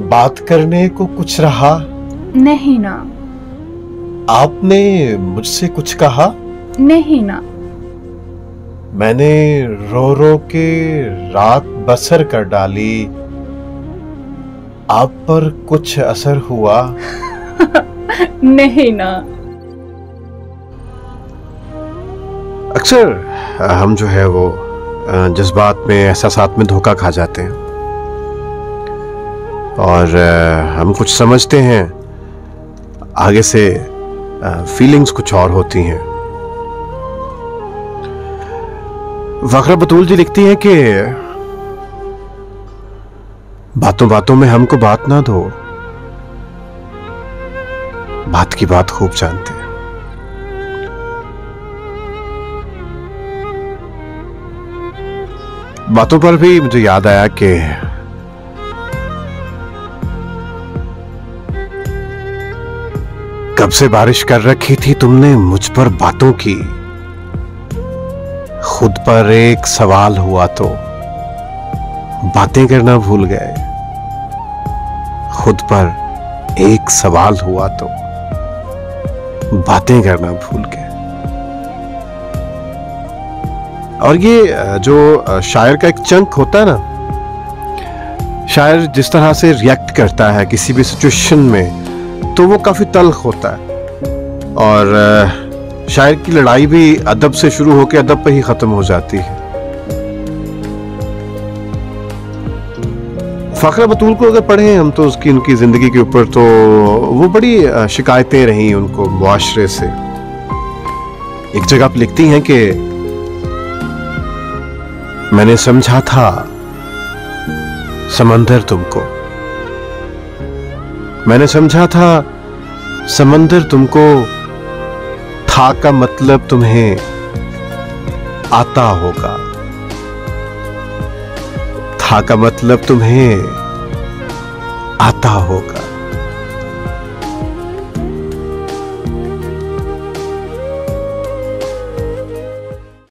बात करने को कुछ रहा? नहीं ना। आपने मुझसे कुछ कहा? नहीं ना। मैंने रो रो के रात बसर कर डाली, आप पर कुछ असर हुआ? नहीं ना। अक्सर हम जो है वो जज्बात में, एहसासात में धोखा खा जाते हैं और हम कुछ समझते हैं, आगे से फीलिंग्स कुछ और होती हैं। वक्रा बतूल जी लिखती हैं कि बातों बातों में हमको बात ना दो, बात की बात खूब जानते हैं। बातों पर भी मुझे याद आया कि कब से बारिश कर रखी थी तुमने मुझ पर बातों की, खुद पर एक सवाल हुआ तो बातें करना भूल गए। खुद पर एक सवाल हुआ तो बातें करना भूल गए। और ये जो शायर का एक चंक होता है ना, शायर जिस तरह से रिएक्ट करता है किसी भी सिचुएशन में, तो वो काफी तल्ख होता है। और शायर की लड़ाई भी अदब से शुरू होकर अदब पे ही खत्म हो जाती है। फ़ाखरा बतूल को अगर पढ़ें हम तो उसकी उनकी जिंदगी के ऊपर, तो वो बड़ी शिकायतें रही उनको मुआशरे से। एक जगह आप लिखती हैं कि मैंने समझा था समंदर तुमको, मैंने समझा था समंदर तुमको, था का मतलब तुम्हें आता होगा, था का मतलब तुम्हें आता होगा।